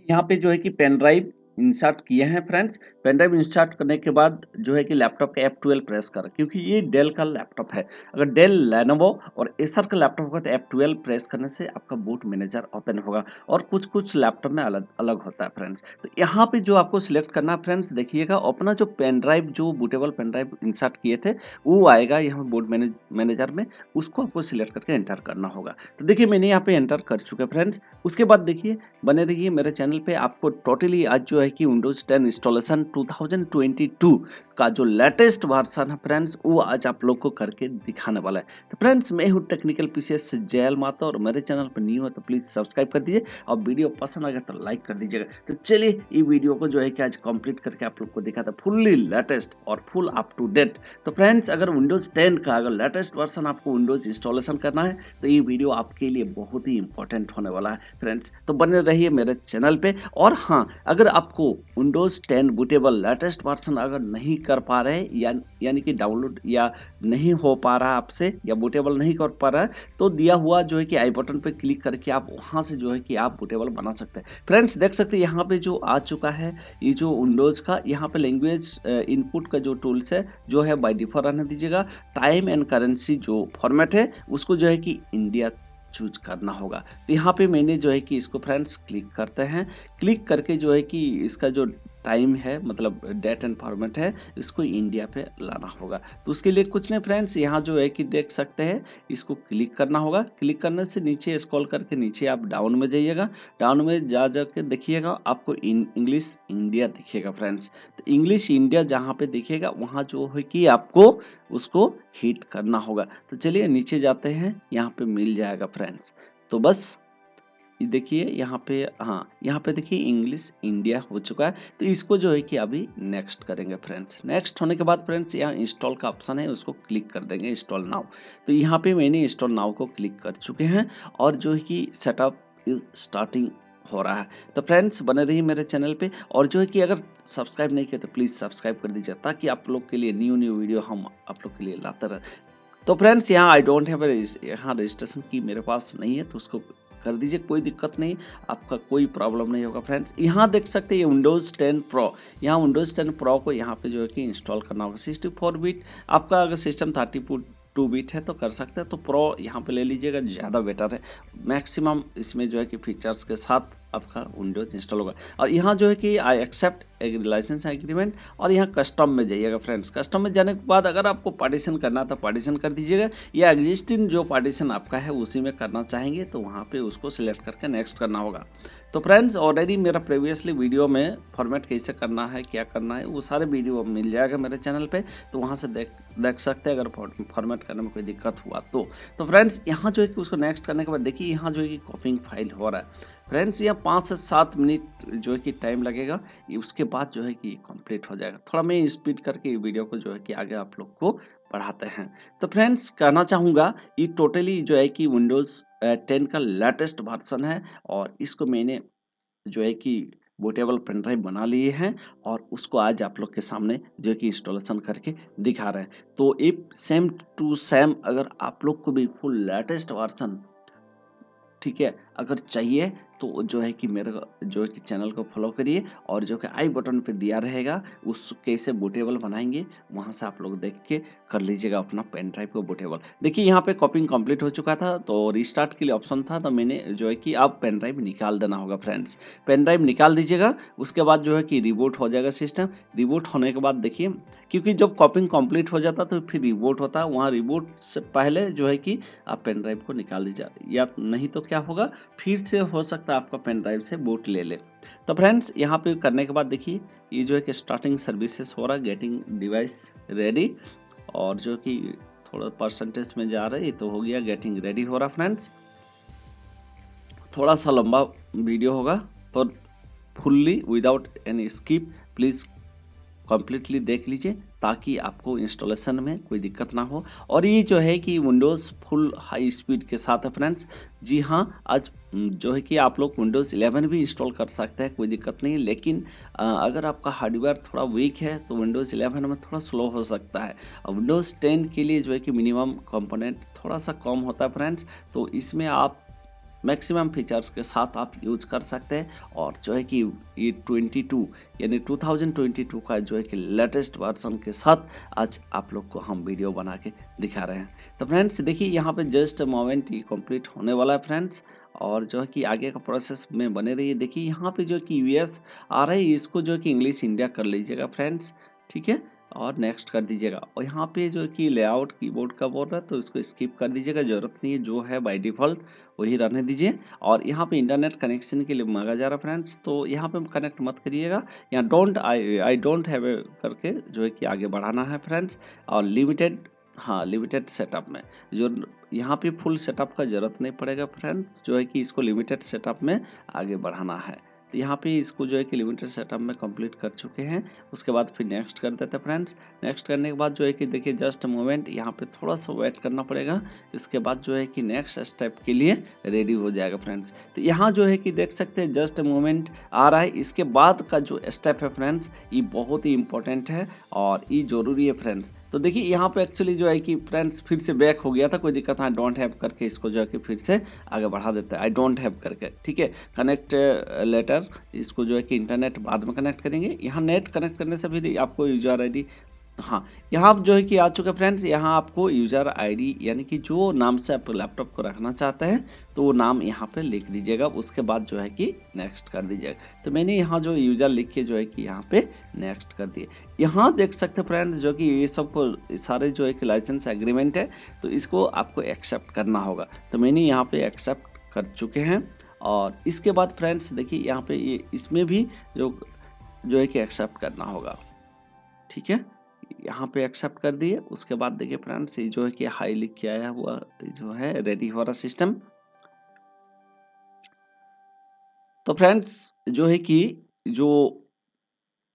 यहाँ पे जो है कि पेन ड्राइव इंसर्ट किए हैं फ्रेंड्स। पेन ड्राइव इंसर्ट करने के बाद जो है कि लैपटॉप के F12 प्रेस करें, क्योंकि ये डेल का लैपटॉप है। अगर डेल, लेनोवो और एसर का लैपटॉप होगा तो F12 प्रेस करने से आपका बूट मैनेजर ओपन होगा, और कुछ-कुछ लैपटॉप में अलग अलग होता है फ्रेंड्स। तो यहाँ पे जो आपको सिलेक्ट करना है फ्रेंड्स, देखिएगा अपना जो पेन ड्राइव, जो बूटेबल पेन ड्राइव इंसर्ट किए थे, वो आएगा यहाँ बूट मैनेजर में, उसको आपको सिलेक्ट करके एंटर करना होगा। तो देखिए मैंने यहाँ पे एंटर कर चुका है फ्रेंड्स। उसके बाद देखिए बने रहिए मेरे चैनल पे, आपको टोटली आज जो है कि विंडोज 10 इंस्टॉलेशन 2022 का जो लेटेस्ट वर्जन है फ्रेंड्स, वो आज आप लोग को करके दिखाने वाला है। तो फ्रेंड्स मैं हूँ टेक्निकल पीसीएस जयल माता, और मेरे चैनल पर न्यू है तो प्लीज सब्सक्राइब कर दीजिए, और वीडियो पसंद आ गया तो लाइक कर दीजिएगा। तो चलिए ये वीडियो को जो है कि आज कंप्लीट करके आप लोग को दिखाता है, फुल्ली लेटेस्ट और फुल अप टू डेट। तो फ्रेंड्स अगर विंडोज 10 का अगर लेटेस्ट वर्जन आपको विंडोज इंस्टॉलेशन करना है तो ये वीडियो आपके लिए बहुत ही इंपॉर्टेंट होने वाला है फ्रेंड्स। तो बने रहिए मेरे चैनल पे। और हाँ, अगर आपको विंडोज 10 बूटेबल लेटेस्ट वर्जन अगर नहीं कर पा रहे यानी कि डाउनलोड या नहीं हो पा रहा आपसे, या बूटेबल नहीं कर पा रहा है, तो दिया हुआ जो है कि आई बटन पे क्लिक करके आप वहां से जो है कि आप बूटेबल बना सकते हैं फ्रेंड्स। देख सकते हैं यहाँ पे जो आ चुका है, ये जो विंडोज का यहाँ पे लैंग्वेज इनपुट का जो टूल्स है जो है बाय डिफॉल्ट रहने दीजिएगा। टाइम एंड करेंसी जो फॉर्मेट है उसको जो है कि इंडिया चूज करना होगा। तो यहाँ पे मैंने जो है कि इसको फ्रेंड्स क्लिक करते हैं। क्लिक करके जो है कि इसका जो टाइम है, मतलब डेट एंड फॉर्मेट है, इसको इंडिया पे लाना होगा। तो उसके लिए कुछ नहीं फ्रेंड्स, यहाँ जो है कि देख सकते हैं, इसको क्लिक करना होगा। क्लिक करने से नीचे स्क्रॉल करके नीचे आप डाउन में जाइएगा। डाउन में जा के देखिएगा आपको इंग्लिश इंडिया दिखेगा फ्रेंड्स। तो इंग्लिश इंडिया जहाँ पे दिखेगा वहाँ जो है कि आपको उसको हिट करना होगा। तो चलिए नीचे जाते हैं, यहाँ पे मिल जाएगा फ्रेंड्स। तो बस ये देखिए यहाँ पे, हाँ यहाँ पे देखिए इंग्लिश इंडिया हो चुका है। तो इसको जो है कि अभी नेक्स्ट करेंगे फ्रेंड्स। नेक्स्ट होने के बाद फ्रेंड्स यहाँ इंस्टॉल का ऑप्शन है, उसको क्लिक कर देंगे, इंस्टॉल नाउ। तो यहाँ पे मैंने इंस्टॉल नाउ को क्लिक कर चुके हैं, और जो है कि सेटअप इज स्टार्टिंग हो रहा है। तो फ्रेंड्स बने रहिए मेरे चैनल पे, और जो है कि अगर सब्सक्राइब नहीं किया तो प्लीज़ सब्सक्राइब कर दीजिए, ताकि आप लोग के लिए न्यू वीडियो हम आप लोग के लिए लाते रहे। तो फ्रेंड्स यहाँ आई डोंट हैव यहाँ रजिस्ट्रेशन की मेरे पास नहीं है, तो उसको कर दीजिए, कोई दिक्कत नहीं, आपका कोई प्रॉब्लम नहीं होगा फ्रेंड्स। यहाँ देख सकते हैं विंडोज़ 10 प्रो, यहाँ विंडोज़ 10 प्रो को यहाँ पे जो है कि इंस्टॉल करना होगा। 64 बिट, आपका अगर सिस्टम 32 बिट है तो कर सकते हैं, तो प्रो यहाँ पे ले लीजिएगा, ज़्यादा बेटर है। मैक्सिमम इसमें जो है कि फीचर्स के साथ आपका विंडोज इंस्टॉल होगा। और यहाँ जो है कि आई एक्सेप्ट लाइसेंस एग्रीमेंट, और यहाँ कस्टम में जाइएगा फ्रेंड्स। कस्टम में जाने के बाद अगर आपको पार्टीशन करना था पार्टीशन कर दीजिएगा, या एग्जिस्टिंग जो पार्टीशन आपका है उसी में करना चाहेंगे तो वहाँ पे उसको सिलेक्ट करके नेक्स्ट करना होगा। तो फ्रेंड्स ऑलरेडी मेरा प्रीवियसली वीडियो में फॉर्मेट कैसे करना है, क्या करना है, वो सारे वीडियो मिल जाएगा मेरे चैनल पे, तो वहाँ से देख सकते हैं अगर फॉर्मेट करने में कोई दिक्कत हुआ तो फ्रेंड्स यहाँ जो है कि उसको नेक्स्ट करने के बाद देखिए यहाँ जो है कि कॉपिंग फाइल हो रहा है फ्रेंड्स। यहाँ 5 से 7 मिनट जो है कि टाइम लगेगा, उसके बाद जो है कि कंप्लीट हो जाएगा। थोड़ा मैं स्पीड करके वीडियो को जो है कि आगे आप लोग को बढ़ाते हैं। तो फ्रेंड्स कहना चाहूँगा, ये टोटली जो है कि विंडोज़ 10 का लेटेस्ट वर्जन है, और इसको मैंने जो है कि बूटेबल पेन ड्राइव बना लिए हैं, और उसको आज आप लोग के सामने जो है कि इंस्टॉलेशन करके दिखा रहे हैं। तो इफ सेम टू सेम अगर आप लोग को भी फुल लेटेस्ट वर्जन, ठीक है, अगर चाहिए तो जो है कि मेरे जो है कि चैनल को फॉलो करिए, और जो कि आई बटन पे दिया रहेगा उस कैसे बूटेबल बनाएंगे वहाँ से आप लोग देख के कर लीजिएगा अपना पेन ड्राइव को बूटेबल। देखिए यहाँ पे कॉपिंग कंप्लीट हो चुका था, तो रिस्टार्ट के लिए ऑप्शन था, तो मैंने जो है कि आप पेन ड्राइव निकाल देना होगा फ्रेंड्स। पेन ड्राइव निकाल दीजिएगा, उसके बाद जो है कि रिबूट हो जाएगा सिस्टम। रिबूट होने के बाद देखिए, क्योंकि जब कॉपिंग कंप्लीट हो जाता तो फिर रिबूट होता है, वहाँ रिबूट से पहले जो है कि आप पेन ड्राइव को निकाल दीजिए, या नहीं तो क्या होगा, फिर से हो सकता है आपका पेन ड्राइव से बूट ले ले। तो फ्रेंड्स यहाँ पे करने के बाद देखिए ये जो है कि स्टार्टिंग सर्विसेज हो रहा है, गेटिंग डिवाइस रेडी, और जो कि थोड़ा परसेंटेज में जा रहा है, तो हो गया गेटिंग रेडी हो रहा फ्रेंड्स। थोड़ा सा लंबा वीडियो होगा, पर fully without any skip please completely देख लीजिए, ताकि आपको इंस्टॉलेशन में कोई दिक्कत ना हो। और ये जो है कि विंडोज़ फुल हाई स्पीड के साथ है फ्रेंड्स। जी हाँ, आज जो है कि आप लोग विंडोज़ 11 भी इंस्टॉल कर सकते हैं, कोई दिक्कत नहीं है, लेकिन अगर आपका हार्डवेयर थोड़ा वीक है तो विंडोज़ 11 में थोड़ा स्लो हो सकता है। और विंडोज़ 10 के लिए जो है कि मिनिमम कंपोनेंट थोड़ा सा कम होता है फ्रेंड्स, तो इसमें आप मैक्सिमम फीचर्स के साथ आप यूज कर सकते हैं। और जो है कि ये 22 यानी 2022 का जो है कि लेटेस्ट वर्जन के साथ आज आप लोग को हम वीडियो बना के दिखा रहे हैं। तो फ्रेंड्स देखिए यहाँ पे जस्ट मोमेंट ये कंप्लीट होने वाला है फ्रेंड्स, और जो है कि आगे का प्रोसेस में बने रहिए। देखिए यहाँ पे जो है कि यूएस आ रहा है, इसको जो है कि इंग्लिश इंडिया कर लीजिएगा फ्रेंड्स, ठीक है, और नेक्स्ट कर दीजिएगा। और यहाँ पे जो है कि लेआउट कीबोर्ड का बोल रहा है तो इसको स्किप कर दीजिएगा, ज़रूरत नहीं है, जो है बाय डिफ़ॉल्ट वही रहने दीजिए। और यहाँ पे इंटरनेट कनेक्शन के लिए मांगा जा रहा है फ्रेंड्स, तो यहाँ पे कनेक्ट मत करिएगा। यहाँ डोंट आई डोंट हैव करके जो है कि आगे बढ़ाना है फ्रेंड्स। और लिमिटेड, हाँ लिमिटेड सेटअप में जो यहाँ पे फुल सेटअप का ज़रूरत नहीं पड़ेगा फ्रेंड्स, जो है कि इसको लिमिटेड सेटअप में आगे बढ़ाना है। तो यहाँ पे इसको जो है कि लिमिटेड सेटअप में कंप्लीट कर चुके हैं। उसके बाद फिर नेक्स्ट कर देते हैं फ्रेंड्स। नेक्स्ट करने के बाद जो है कि देखिए जस्ट मोमेंट, यहाँ पे थोड़ा सा वेट करना पड़ेगा। इसके बाद जो है कि नेक्स्ट स्टेप के लिए रेडी हो जाएगा फ्रेंड्स। तो यहाँ जो है कि देख सकते हैं जस्ट मोमेंट आ रहा है। इसके बाद का जो स्टेप है फ्रेंड्स, ये बहुत ही इंपॉर्टेंट है और ये ज़रूरी है फ्रेंड्स। तो देखिए यहाँ पे एक्चुअली जो है कि फ्रेंड्स फिर से बैक हो गया था, कोई दिक्कत नहीं, डोंट हैव करके इसको जो है कि फिर से आगे बढ़ा देते हैं, आई डोंट हैव करके, ठीक है। कनेक्ट लेटर, इसको जो है कि इंटरनेट बाद में कनेक्ट करेंगे। यहाँ नेट कनेक्ट करने से भी आपको यूजर आईडी, हाँ यहाँ जो है कि आ चुका है फ्रेंड्स। यहाँ आपको यूजर आईडी यानी कि जो नाम से आप लैपटॉप को रखना चाहते हैं तो वो नाम यहाँ पे लिख दीजिएगा। उसके बाद जो है कि नेक्स्ट कर दीजिएगा। तो मैंने यहाँ जो यूजर लिख के जो है कि यहाँ पे नेक्स्ट कर दिए। यहाँ देख सकते हैं फ्रेंड्स जो कि ये सब सारे जो है कि लाइसेंस एग्रीमेंट है, तो इसको आपको एक्सेप्ट करना होगा। तो मैंने यहाँ पे एक्सेप्ट कर चुके हैं। और इसके बाद फ्रेंड्स देखिए यहाँ पे ये इसमें भी जो है कि एक्सेप्ट करना होगा, ठीक है। यहाँ पे एक्सेप्ट कर दिए। उसके बाद देखिए फ्रेंड्स ये जो है कि हाई लिख के आया हुआ जो है रेडी फॉर अ सिस्टम। तो फ्रेंड्स जो है कि जो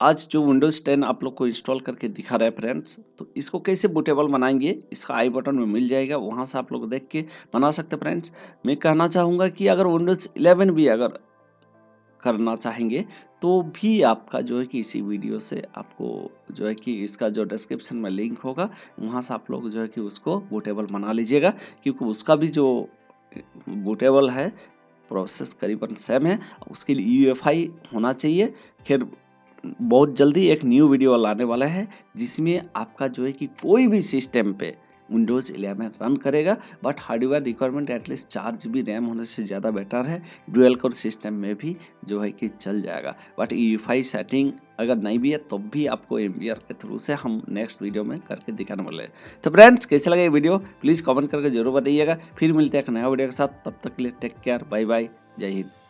आज जो विंडोज 10 आप लोग को इंस्टॉल करके दिखा रहा है फ्रेंड्स, तो इसको कैसे बूटेबल बनाएंगे, इसका आई बटन में मिल जाएगा, वहां से आप लोग देख के बना सकते हैं फ्रेंड्स। मैं कहना चाहूँगा कि अगर विंडोज 11 भी अगर करना चाहेंगे तो भी आपका जो है कि इसी वीडियो से आपको जो है कि इसका जो डिस्क्रिप्शन में लिंक होगा, वहाँ से आप लोग जो है कि उसको बूटेबल बना लीजिएगा, क्योंकि उसका भी जो बूटेबल है प्रोसेस करीबन सेम है। उसके लिए यूएफआई होना चाहिए। खैर बहुत जल्दी एक न्यू वीडियो लाने वाला है जिसमें आपका जो है कि कोई भी सिस्टम पे विंडोज 11 रन करेगा, but hardware requirement at least 4 GB RAM होने से ज़्यादा बेटर है। डुअल कोर सिस्टम में भी जो है कि चल जाएगा, बट यूएफआई सेटिंग अगर नहीं भी है तो भी आपको एमवीआर के थ्रू से हम नेक्स्ट वीडियो में करके दिखाने वाले हैं। तो फ्रेंड्स कैसे लगा ये वीडियो प्लीज़ कमेंट करके जरूर बताइएगा। फिर मिलते हैं एक नया वीडियो के साथ, तब तक के लिए टेक केयर, बाय बाय, जय हिंद।